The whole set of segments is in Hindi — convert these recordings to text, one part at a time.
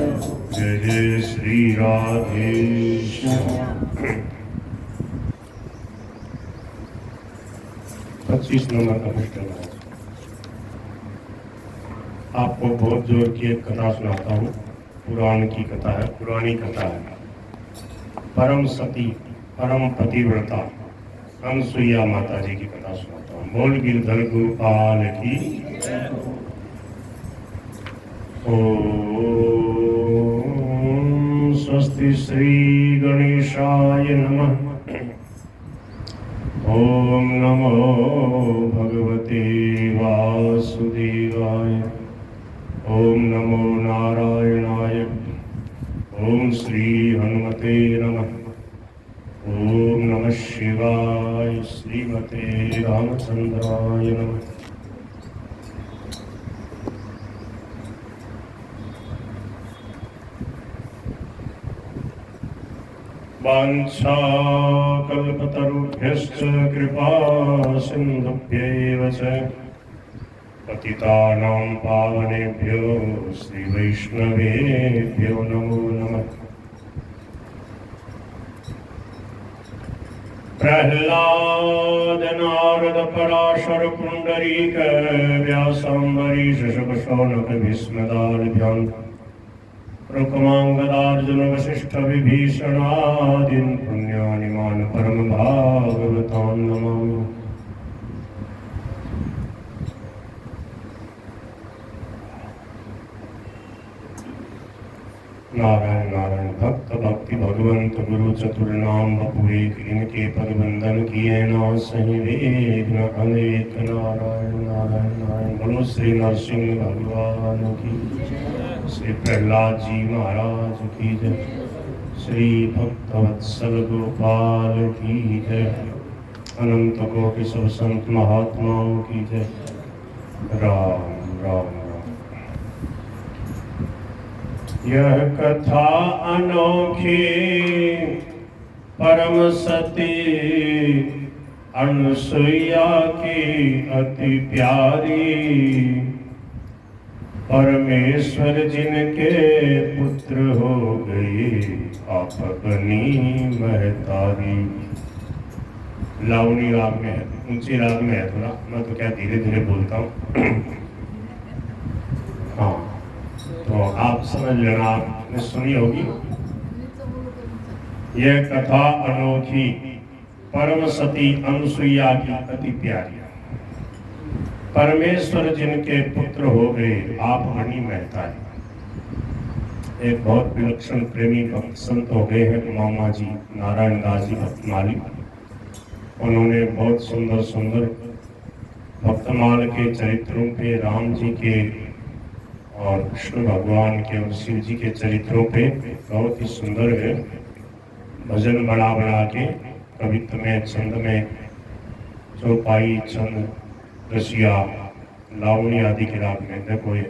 जय जय श्री राधेश। पच्चीस नंबर का क्वेश्चन है। आपको बहुत जोर की एक कथा सुनाता हूँ। पुराण की कथा है, पुरानी कथा है। परम सती, परम पतिव्रता अनसुईया माता जी की कथा सुनाता हूँ। बोल गिरधर गोपाल की। ओम स्वस्ति श्री गणेशाय नमः। ओम नमो भगवते वासुदेवाय। ओम नमो नारायणाय। ओम श्री हनुमते नमः। ओम नमः शिवाय। श्रीमते रामचंद्राय नमः। वाञ्छाकल्पतरुभ्यश्च कृपा सिन्धुभ्यैव च पतितानां पावनेभ्यो श्रीवैष्णवेभ्यो नमो नमः। प्रह्लाद नारद पराशर पुण्डरीक व्यासाम्बरीश शुकशौनक भीष्मदालभ्यां रुक्मांगदार्जुन वसिष्ठ विभीषणादीन् पुण्यानिमान् परम भागवतान् नमामि। नारायण नारायण भक्त भक्ति भगवंत गुरु चतुर्नाम बपुएक इनके पद बंधन किए ना सही विघ्न अनेक। नारायण नारायण नारायण। बोलो श्री नरसिंह भगवान की, श्री प्रहलाद जी महाराज की जय, श्री भक्तवत्सल गोपाल की जय, अनंत कोटि सब संत महात्माओं की जय। राम राम। यह कथा अनोखी परम सती अनुसुईया की अति प्यारी। परमेश्वर जिनके पुत्र हो गए आप बनी महतारी। लावणी राग में है, ऊंची राग में है थोड़ा, मैं तो क्या धीरे धीरे बोलता हूँ। हाँ तो आप समझ लेना, आपने सुनी होगी। यह कथा अनोखी परम सती अनुसुईया की अति प्यारी। परमेश्वर जिनके पुत्र हो गए आप बनी महतारी। एक बहुत विलक्षण प्रेमी भक्त संत हो गए हैं मामा जी नारायण दास जी भक्तमाली। उन्होंने बहुत सुंदर सुंदर भक्तमाल के चरित्रों पे, राम जी के और कृष्ण भगवान के और शिव जी के चरित्रों पे बहुत ही सुंदर है भजन बना बना के कवित्व में, छंद में, चौपाई, छंद, रसिया, लावणी आदि के राग में। देखो ये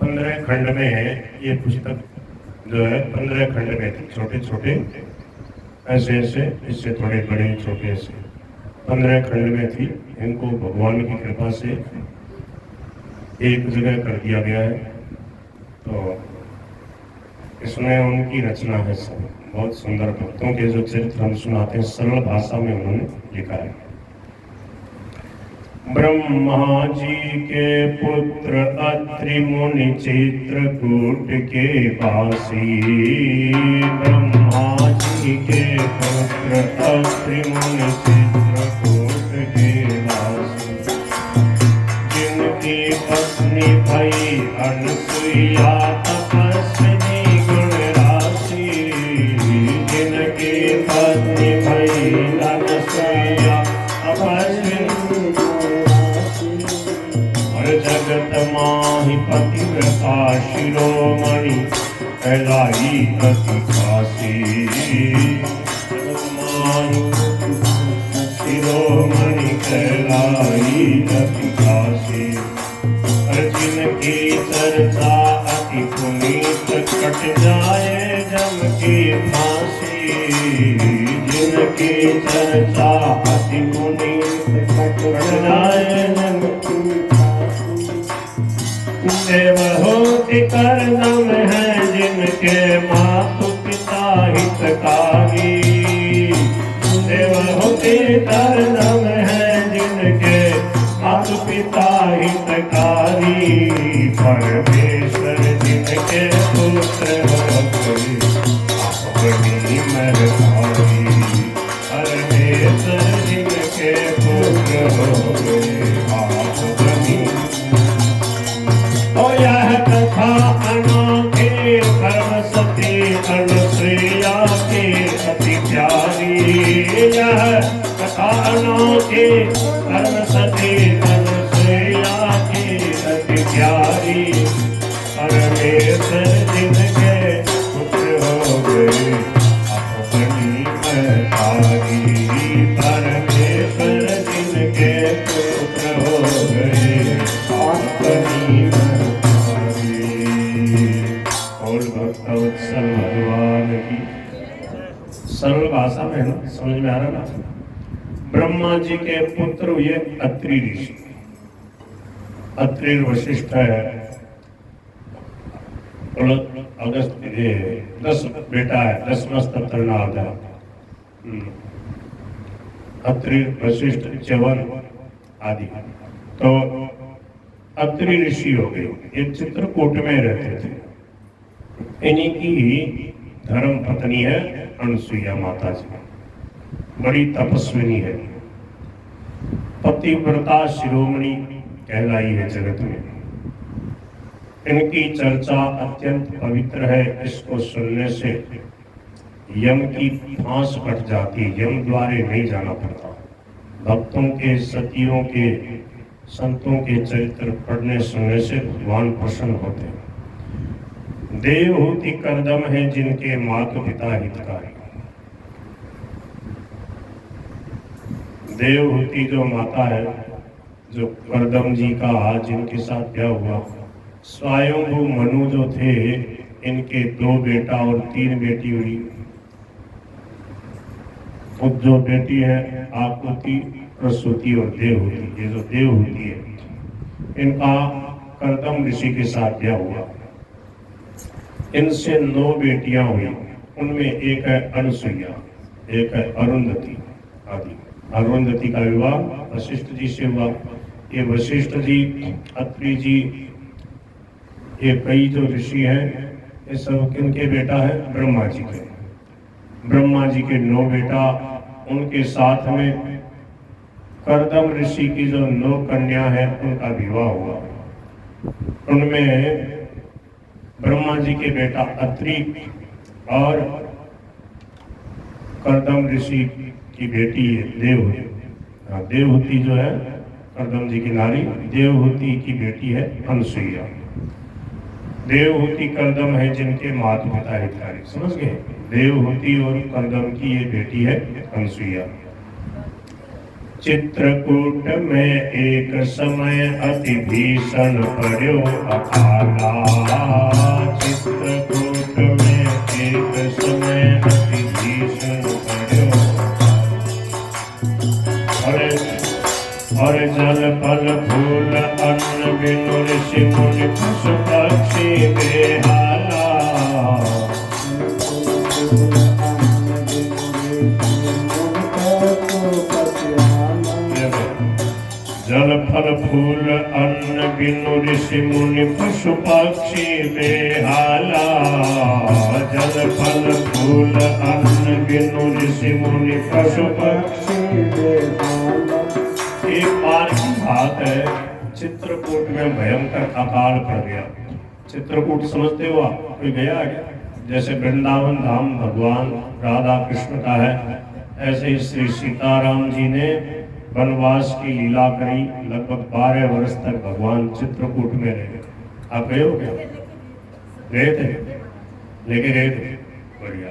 15 खंड में है ये पुस्तक जो है, 15 खंड में थी, छोटे छोटे ऐसे ऐसे, इससे थोड़े बड़े छोटे ऐसे 15 खंड में थी। इनको भगवान की कृपा से एक जगह कर दिया गया है। तो इसमें उनकी रचना है, सब बहुत सुंदर भक्तों के जो चरित्र हम सुनाते हैं सरल भाषा में उन्होंने लिखा है। ब्रह्मा जी के पुत्र अत्रि मुनि चित्रकूट के वासी। ब्रह्मा जी के पुत्र अत्रि मुनि चित्रकूट के वासी। जिनकी पत्नी भई अनुसुईया तपस्विनी गुण राशि। जिनकी पत्नी भई अनुसुईया तपस्विनी जगत माहि पतिव्रता शिरोमणि कहलाई अति खासी। शिरोमणि कहलाई अति खासी। जिनकी चर्चा अति पुनीत कट जाए जम की फांसी। जिनकी चर्चा अति पुनीत कट जाए जम की देव हो होती करदम है जिनके मातु पिता हितकारी। देव होती करदम है जिनके मातु पिता हितकारी। परमेश्वर जिनके पुत्र हो गए अपनी महतारी। परमेश्वर जिनके पुत्र हो गए अपनी। ओ यह कथा अनोखी परमसती अनुसुईया की अति प्यारी। यह कथा अनोखी परमसती अनुसुईया की अति प्यारी। परमेश्वर जिनके पुत्र हो गए अपनी महतारी। परमेश्वर जिनके पुत्र हो गए अपनी महतारी। और भक्तवत्सल भगवान की सरल भाषा में ना, समझ में आ रहा ना। ब्रह्मा जी के पुत्र हुए अत्रि ऋषि। अत्रि वशिष्ठ है, अगस्त 10 बेटा है, 10वां स्तत्र नाद है। अत्रि वशिष्ठ च्यवन आदि। तो अत्रि ऋषि हो गए। ये चित्रकूट में रहते थे। इन्हीं की धर्म पत्नी है अनुसुईया माता जी, बड़ी तपस्विनी है, पतिव्रता शिरोमणि कहलाई है जगत में। इनकी चर्चा अत्यंत पवित्र है। इसको सुनने से यम की फांस कट जाती, यम द्वारे नहीं जाना पड़ता। भक्तों के, सतियों के, संतों के चरित्र पढ़ने सुनने से भगवान प्रसन्न होते हैं। देवहूति करदम है जिनके माता पिता हितकारी। देवहूति जो माता है, जो करदम जी का जिनके साथ ब्याह हुआ, स्वयंभू मनु जो थे, इनके 2 बेटा और 3 बेटी हुई। अब जो बेटी है आकुति, प्रसूति और देवहूति, ये जो देवहूति है, इनका करदम ऋषि के साथ ब्याह हुआ। इनसे 9 बेटियां हुई। उनमें एक है अनुसुईया, एक है अरुंधति आदि। अरुंधति का विवाह वशिष्ठ जी से हुआ। ये वशिष्ठ जी, अत्रि जी, ये कई जो ऋषि हैं, ये सब किनके बेटा है? ब्रह्मा जी के। ब्रह्मा जी के 9 बेटा, उनके साथ में करदम ऋषि की जो 9 कन्या है, उनका विवाह हुआ। उनमें ब्रह्मा जी के बेटा अत्रि और करदम ऋषि की बेटी है देवहूति। देवहूति जो है करदम जी की नारी, देवहूति की बेटी है अनुसुईया। देवहूति करदम है जिनके माता पिता हितकारी। समझ गए? देवहूति और करदम की ये बेटी है अनुसुईया। चित्रकूट में एक समय अति भीषण पड़ो अकाला। चित्रकूट में एक समय अति भीषण पड़ो और जल फल फूल अन्न बिनु ऋषि मुनि पशु पक्षी बेहाला। जल फल फूल अन्न बिनु ऋषि मुनि पशु पक्षी बेहाला। जल फल फूल अन्न बिनु ऋषि मुनि पशु पक्षी बेहाला। एक बार की बात है, चित्रकूट में भयंकर अकाल पड़ गया। चित्रकूट समझते हो आप? कोई गया क्या? जैसे वृंदावन धाम भगवान राधा कृष्ण का है, ऐसे ही श्री सीताराम जी ने वनवास की लीला करी। लगभग 12 वर्ष तक भगवान चित्रकूट में रहे। आप गए हो क्या? गए थे? लेके गए थे? बढ़िया।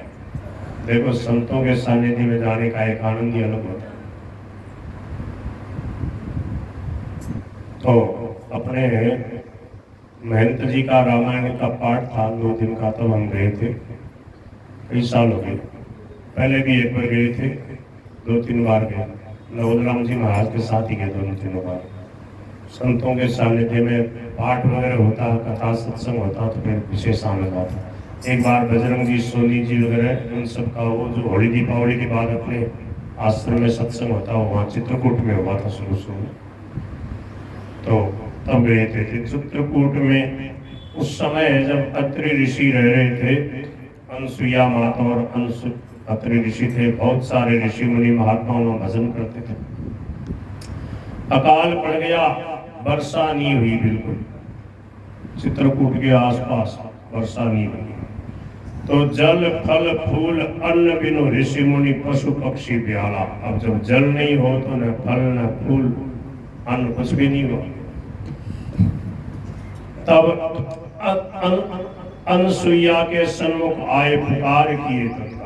देखो, संतों के सानिध्य में जाने का एक आनंद ही अलग होता है। तो अपने महंत जी का रामायण का पाठ था 2 दिन का, तब हम गए थे। कई साल हो गए। पहले भी एक बार गए थे, 2-3 बार गए। नवोदराम जी महाराज के साथ ही गए 2-3 बार। संतों के सानिध्य में पाठ वगैरह होता, कथा सत्संग होता तो फिर विशेष आनंद आता। एक बार बजरंग जी, सोनी जी वगैरह उन सब का वो जो होली दीपावली के बाद अपने आश्रम में सत्संग होता वो वहाँ चित्रकूट में हुआ था शुरू शुरू में, तो तब गए थे चित्रकूट में। उस समय जब अत्रि ऋषि रह रहे थे, अनसुईया माता और अत्रि ऋषि थे, बहुत सारे ऋषि मुनि महात्माओं में भजन करते थे। अकाल पड़ गया, वर्षा नहीं हुई, बिल्कुल चित्रकूट के आसपास वर्षा नहीं हुई। तो जल फल फूल अन्न बिनु ऋषि मुनि पशु पक्षी ब्याला। अब जब जल नहीं हो तो न फल न फूल अन्न कुछ भी नहीं हो। तब अनसुईया के सन्मुख आए, पुकार किए तत्काल।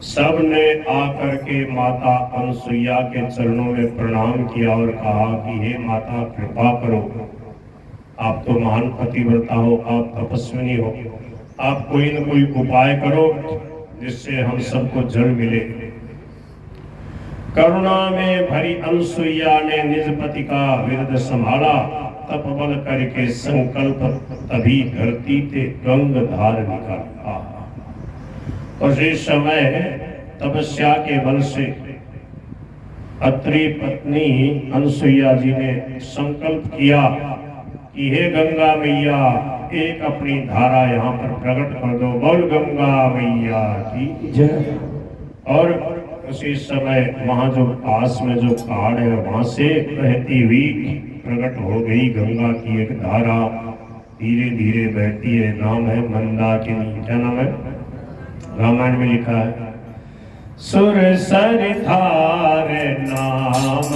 सब ने आकर के माता अनसुईया के चरणों में प्रणाम किया और कहा कि हे माता, कृपा करो, आप तो महान पतिव्रता हो, आप तपस्विनी हो, आप कोई न कोई उपाय करो जिससे हम सबको जल मिले। करुणा में भरी अनसुईया ने निज पति का विरद संभाला, तपबल करके संकल्प तभी धरती ते गंग धार निकाला। उसी समय तपस्या के बल से अत्रि पत्नी अनसुईया जी ने संकल्प किया कि हे गंगा मैया, एक अपनी धारा यहाँ पर प्रकट कर दो, बोल गंगा मैया की जय। और उसी समय वहाँ जो पास में जो पहाड़ है वहाँ से बहती हुई प्रकट हो गई गंगा की एक धारा, धीरे धीरे बहती है। नाम है मंदाकिनी। क्या नाम है? रामायण में लिखा है, सुर सर धार नाम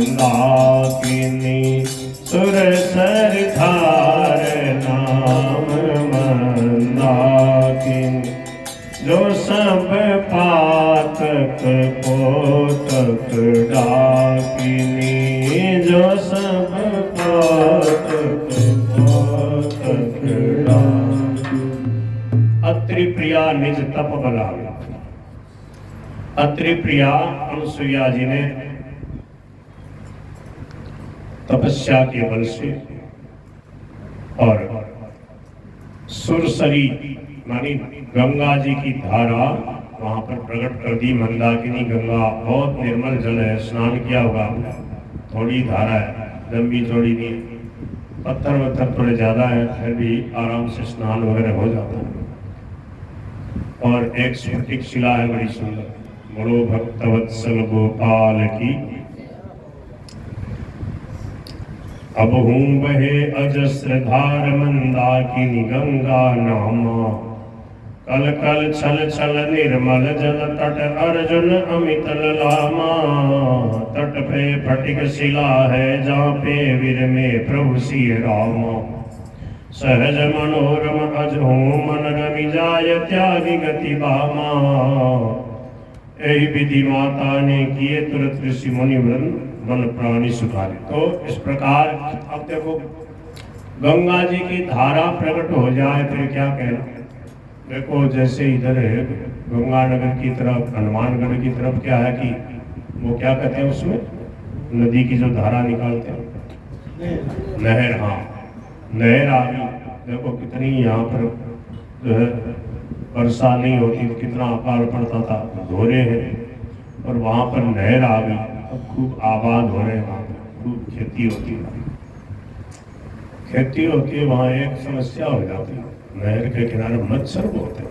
मंदाकिनी, सुर सर धार नाम मंदाकिनी, जो सब पातक पोतक डाकिनी, जो सब पातक पोतक डाकिनी। अत्रि प्रिया निज तप बला। अत्रि प्रिया अनसुईया जी ने तपस्या के बल से और सुरसरी मानी गंगा जी की धारा वहां पर प्रकट कर दी। मंदाकिनी गंगा बहुत निर्मल जल है, स्नान किया होगा, थोड़ी धारा है, लंबी चौड़ी नहीं, पत्थर वत्थर थोड़े ज्यादा है, फिर भी आराम से स्नान वगैरह हो जाता है। और एक स्फटिक शिला है बड़ी सुंदर, बड़ो भक्तवत्सल गोपाल की। अब हूँ बहे अजस्र धार मंदाकिनी गंगा नामा, कल कल छल छल निर्मल जल तट अर्जुन अमित लामा। तट पे फटिक शिला है जहाँ पे विरमे प्रभु श्री रामा। सहज मनोरम अजहू मन रमि जाय त्यागी गति बामा। यही विधि माता ने किए तुरंत ऋषि मुनि वृंद मन प्राणी सुखारे। तो इस प्रकार अब देखो गंगा जी की धारा प्रकट हो जाए फिर क्या कहना। देखो जैसे इधर है गंगानगर की तरफ, हनुमानगढ़ की तरफ क्या है कि वो क्या कहते हैं उसमें नदी की जो धारा निकालते हैं नहर। हाँ, नहर आ गई। देखो कितनी यहाँ पर जो है वर्षा नहीं होती, कितना अकाल पड़ता था, धोरे हैं और वहाँ पर नहर आ गई। अब खूब आबाद हो रहे हैं, वहाँ पर खूब खेती होती है। खेती होती है वहाँ एक समस्या हो जाती है, नहर के किनारे मच्छर बहुत है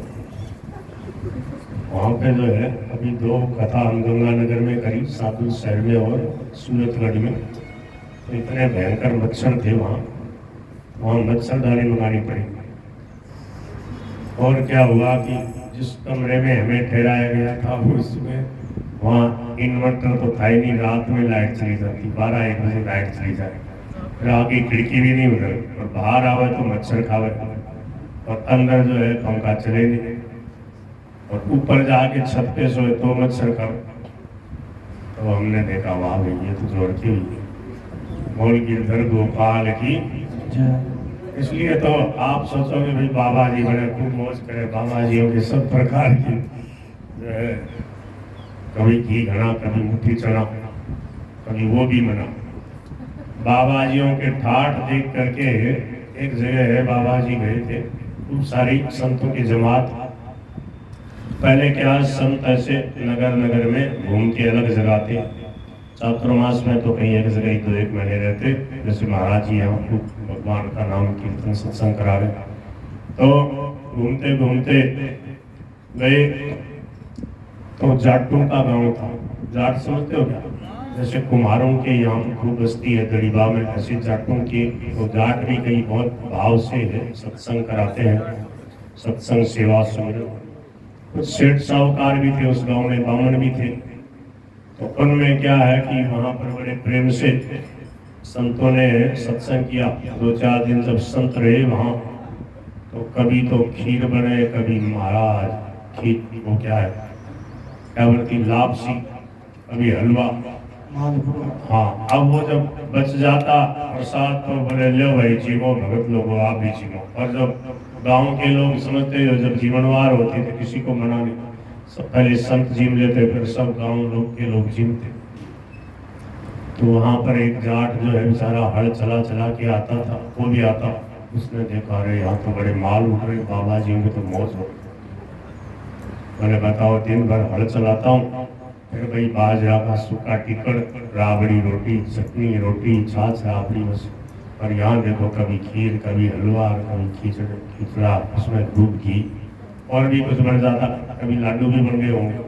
वहाँ पे जो है। अभी दो कथा हम गंगानगर में करी, सातुल शहर में और सूरतगढ़ में, तो इतने भयंकर मच्छर थे वहाँ मच्छरदानी मंगानी पड़ी। और क्या हुआ कि जिस कमरे में हमें ठहराया गया था उसमें वहाँ इन्वर्टर तो था ही नहीं, रात में लाइट चली जाती, 12-1 बजे लाइट चली जाए, फिर आगे खिड़की भी नहीं उधर, और बाहर आवे तो मच्छर खावे, और अंदर जो है पंखा चले नहीं, और ऊपर जाके छत पे सोए तो मच्छर खावे। तो हमने देखा वाह भाई ये तो जोर की हुई है, बोल गिरधर गोपाल की। इसलिए तो आप सोचोगे भाई बाबा जी बड़े खूब मौज करे, बाबा जियों के सब प्रकार की जो है, कभी घी घड़ा कभी मुट्ठी चना, कभी वो भी मना। बाबा जियों के ठाठ देख करके एक जगह है, बाबा जी गए थे, खूब सारी संतों की जमात। पहले क्या संत ऐसे नगर नगर में घूम के अलग जगह थे, चातुर्मास में तो कहीं एक जगह ही 2-1 महीने रहते। जैसे महाराज जी यहाँ खूब भगवान का नाम कीर्तन सत्संग करा रहे, तो घूमते घूमते गए तो जाटों का गांव था। जाट समझते हो क्या? जैसे कुम्हारों के यहाँ खूब बस्ती है गरीबा में, ऐसे जाटों की। तो जाट भी कई बहुत भाव से सत्संग कराते हैं, सत्संग सेवा सुमिरन। कुछ सेठ साहूकार भी थे उस गांव में, बामन भी थे। तो उनमें क्या है कि वहाँ पर बड़े प्रेम से संतों ने सत्संग किया। 2-4 दिन जब संत रहे वहाँ, तो कभी तो खीर बने, कभी महाराज खीर वो क्या है, क्या बोलती, लापसी, कभी हलवा। हाँ, अब वो जब बच जाता प्रसाद तो बोले लो भाई जीवो, भगत लोगो आप भी जीवो। और जब गांव के लोग समझते हो, जब जीवनवार होती तो किसी को मना नहीं, सब पहले संत जीव लेते, फिर सब गांव लोग के लोग जीवते। तो वहां पर एक जाट जो है बेचारा हल चला चला के आता था, वो भी आता। उसने देखा अरे यहाँ तो बड़े माल उठ रहे, बाबा जी में तो मौज हो। मैंने बताओ दिन भर हल चलाता हूँ, फिर भाई बाजरा का सूखा टिकड़, राबड़ी रोटी, चटनी रोटी, छाछ राबड़ी बस। और यहाँ देखो कभी खीर, कभी हलवा, कभी खिचड़ा, उसमें दूध घी और भी कुछ बन जाता, कभी लाडू भी बन गए होंगे।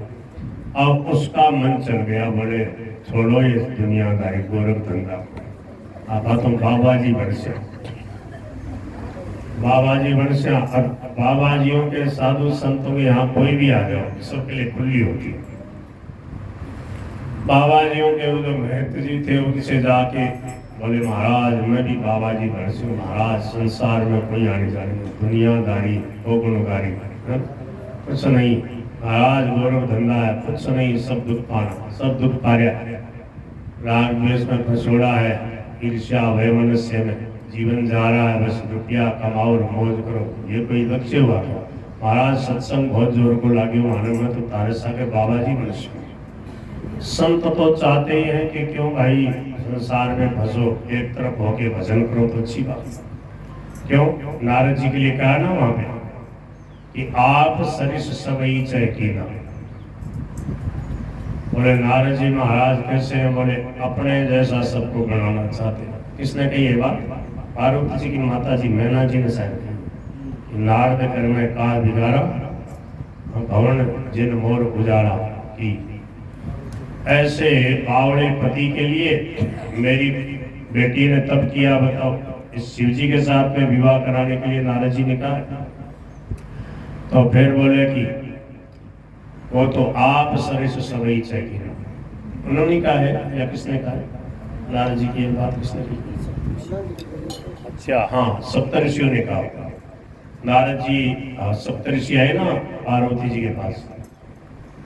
अब उसका मन चल गया, बोले छोड़ो ये दुनियादारी गोरख धंधा, आप तुम बाबा जी बरसे, बाबा जी बरसे। और बाबा जियों के साधु संतों के यहाँ कोई भी आ जाओ, सबके लिए खुली होती है। बाबा जियों के जो महंत जी थे उनसे जाके बोले महाराज मैं भी बाबा जी बरसे हूँ महाराज, संसार में कोई आने जाने नहीं, दुनियादारी गुणगारी कुछ नहीं महाराज, गौरव धंधा है कुछ नहीं, सब दुख पाना, सब दुख पाया, राग द्वेष में फंसोड़ा है, ईर्ष्या वैमनस्य में जीवन जा रहा है, बस रुपया कमाओ और मौज करो, ये कोई लक्ष्य हुआ क्या? महाराज सत्संग बहुत जोर को लागे माने में तो तारे सा के बाबा जी बरसे। संत तो चाहते ही हैं कि क्यों भाई संसार में फंसो, एक तरफ होके भजन करो तो अच्छी बात। क्यों? नारद जी के लिए कहा ना वहां पे कि आप सरिस सबई चय कीना। बोले नारद जी महाराज कैसे हैं? बोले अपने जैसा सबको बनाना चाहते हैं। किसने कही ये बात? पार्वती जी की माता जी मैना जी ने शायद कही। नारद कर में का बिगाड़ा, भवन जिन मोर उजाड़ा की। ऐसे बावड़े पति के लिए मेरी बेटी ने तब किया, बताओ, इस शिव जी के साथ में विवाह कराने के लिए नारद जी ने कहा। तो फिर बोले कि वो तो आप सरिस सबई चाहिए, उन्होंने कहा है या किसने कहा है? नारद जी की ये बात किसने की? अच्छा हाँ, सप्तऋषियों ने कहा। नारद जी सप्तऋषि आए ना पार्वती जी के पास,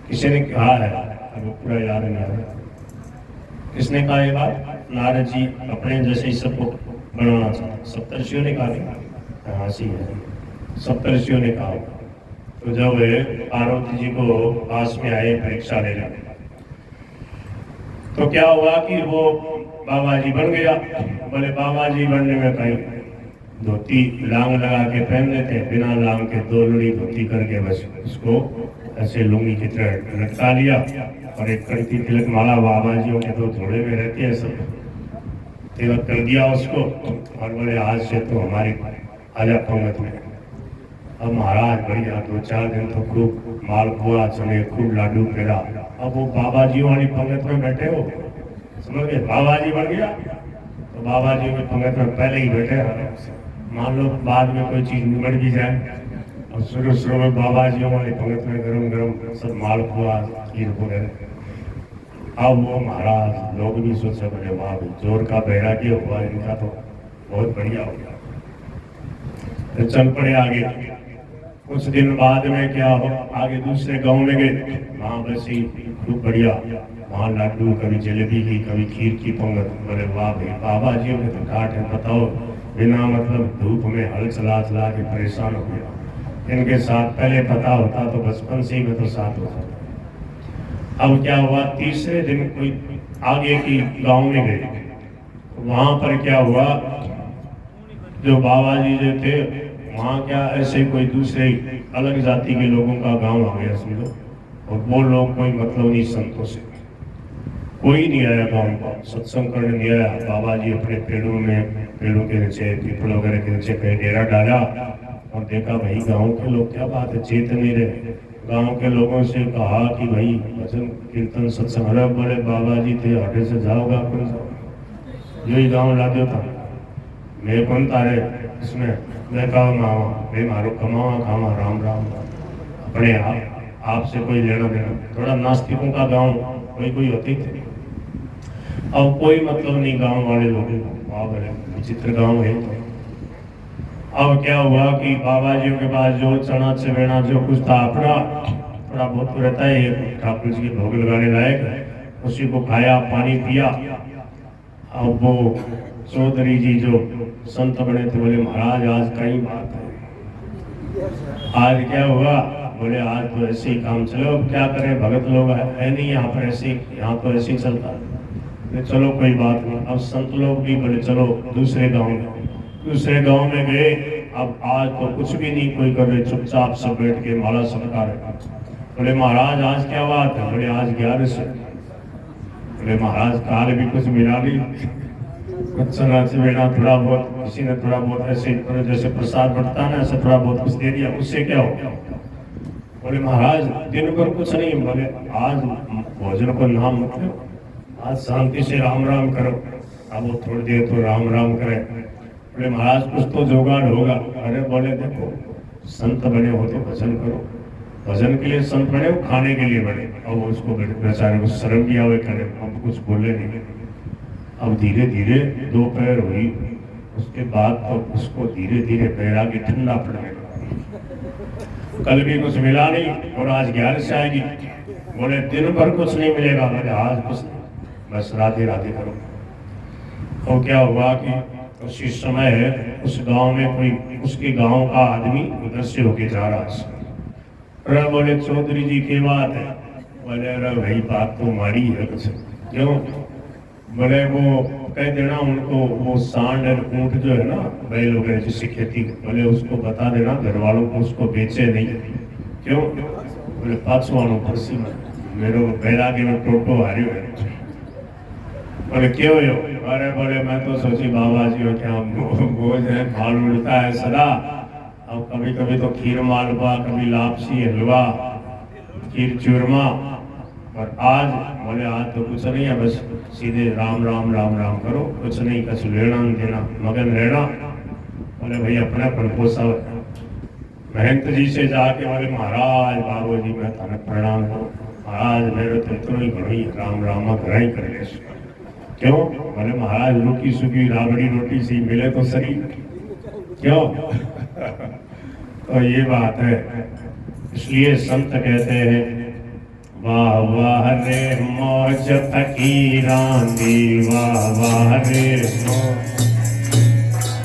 किसी ने कहा है, अब पूरा याद नहीं आ रहा किसने कहा ये बात। नारद जी अपने जैसे ही सबको बनाना चाहते, सप्तऋषियों ने कहा। हाँ सी है, सप्तऋषियों ने कहा। तो जब पार्वती जी को पास में आए परीक्षा लेने, तो क्या हुआ कि वो बाबा जी बन गया। बोले बाबा जी बनने में कहीं धोती लांग लगा के पहन लेते, बिना लांग के 2 लड़ी धोती करके बस उसको ऐसे लुंगी की तरह लटका लिया, और एक करती तिलक माला बाबा जियों के तो जोड़े में रहती है, सब तिलक कर दिया उसको। और बोले आज से तो हमारी आजा पंगत में। अब महाराज बढ़िया 2-4 दिन तो खूब मालपुआ चने, खूब लाडू पेड़ा। अब वो बाबा जी वाली पंगत में बैठे हो, समझ गए, बाबा जी बन गया तो बाबा जी की पंगत में पहले ही बैठे। मान लो बाद में कोई चीज निबड़ भी जाए, और शुरू में बाबा जी वाली पंगत में गरम गरम सब मालपुआ खीर वगैरह। अब वो महाराज लोग भी सोचे बोले वाह जोर का बैरागी हुआ इनका, तो बहुत बढ़िया हो गया। तो चल पड़े आगे। कुछ दिन बाद में क्या हो, आगे दूसरे गांव में गए, वहां बस ही खूब बढ़िया, वहां लाडू, कभी जलेबी की, कभी खीर की पंगत। बोले वाह भाई बाबा जी में तो घाट है, बताओ बिना मतलब धूप में हल चला चला के परेशान हो गया। इनके साथ पहले पता होता तो बचपन से ही मैं तो साथ होता। अब क्या हुआ, तीसरे दिन कोई आगे की गांव में गए। वहां पर क्या हुआ, जो बाबा जी जो थे वहाँ क्या ऐसे कोई दूसरे अलग जाति के लोगों का गांव आ गया समझो, और वो लोग कोई मतलब नहीं संतों से, कोई नहीं आया गांव का सत्संग करने नहीं आया। बाबा जी अपने पेड़ों के नीचे पीपल वगैरह के नीचे कहीं डेरा डाला और देखा भाई गांव के लोग क्या बात है चेत नहीं रहे। गांव के लोगों से कहा कि भाई भजन कीर्तन सत्संग, अरे बोले बाबा जी थे हटे से जाओगा कौन सा, यही गाँव ला दो था मैं कौन तारे इसमें, मैं कहा मावा मैं मारो कमावा खावा राम राम अपने आपसे कोई लेना देना। थोड़ा नास्तिकों का गांव कोई होती थे, अब कोई मतलब नहीं गांव वाले लोगों को, वाह बड़े विचित्र गांव है। तो अब क्या हुआ कि बाबा जी के पास जो चना चवेना जो कुछ था अपना थोड़ा बहुत तो रहता है ठाकुर जी के भोग लगाने लायक, उसी को खाया पानी पिया। अब वो चौधरी जी जो संत बने थे बोले महाराज आज कई बात है, आज क्या हुआ, बोले आज तो ऐसे ही काम चलो, क्या करें भगत लोग है नहीं यहाँ पर, ऐसे यहाँ तो ऐसे ही चलता है। चलो कोई बात नहीं। अब संत लोग भी बोले चलो दूसरे गांव में गए। अब आज तो कुछ भी नहीं कोई कर रहे, चुपचाप सब बैठ के माला सरकार है। बोले महाराज आज क्या बात है, बोले आज 11 से। बोले महाराज काल भी कुछ मिला नहीं, कुछ चना चवेना थोड़ा बहुत किसी ने थोड़ा बहुत ऐसे जैसे प्रसाद बढ़ता है ना ऐसे थोड़ा बहुत कुछ दे दिया, उससे क्या हो। बोले महाराज दिन भर कुछ नहीं, बोले आज भोजन को नाम मत लो, आज शांति से राम राम करो। अब वो थोड़ी देर तो राम राम करे। बोले महाराज कुछ तो जुगाड़ होगा। अरे बोले देखो संत बने हो तो भजन करो, भजन के लिए संत बने हो खाने के लिए बने। अब उसको बेचारे को शर्म भी आवे करे, अब कुछ बोले नहीं। अब धीरे धीरे दोपहर हुई, उसके बाद तो उसको धीरे धीरे बैरा के ठंडा पड़ने लगा। कल भी कुछ मिला नहीं और आज 11 से आएगी। बोले दिन भर कुछ नहीं मिलेगा, बोले आज कुछ नहीं, बस राधे राधे करो। तो क्या हुआ कि उसी समय उस गांव में कोई उसके गांव का आदमी उधर से होके जा रहा है। बोले चौधरी जी की बात है, बोले अरे भाई बात तो मारी है कुछ, क्यों। बोले वो कह देना उनको वो सांड और ऊंट जो है ना बैल वगैरह जिससे खेती, बोले उसको बता देना घर वालों को उसको बेचे नहीं, क्यों। बोले पाछवाणु फरसी में मेरो बैरागी में टोटो हारी है। बोले क्यों हो। अरे बोले मैं तो सोची बाबा जी हो क्या बोझ है माल उड़ता है सदा, अब कभी कभी तो खीर मालवा कभी लापसी हलवा खीर चूरमा, और आज बोले आज तो कुछ नहीं है, बस सीधे राम राम राम राम करो, कुछ नहीं कुछ लेना देना मगन रहना। बोले भाई अपना पोसा। महंत जी से जाके बोले महाराज बाबू जी मैं थाने प्रणाम करो, महाराज मेरे तो इतना ही घड़ी राम राम घर ही कर ले, क्यों। बोले महाराज रुकी सुखी राबड़ी रोटी सी मिले तो सही, क्यों। तो ये बात है, इसलिए संत कहते हैं वाह वाह रे मौज फकीरां दी, वाह वाह रे मौज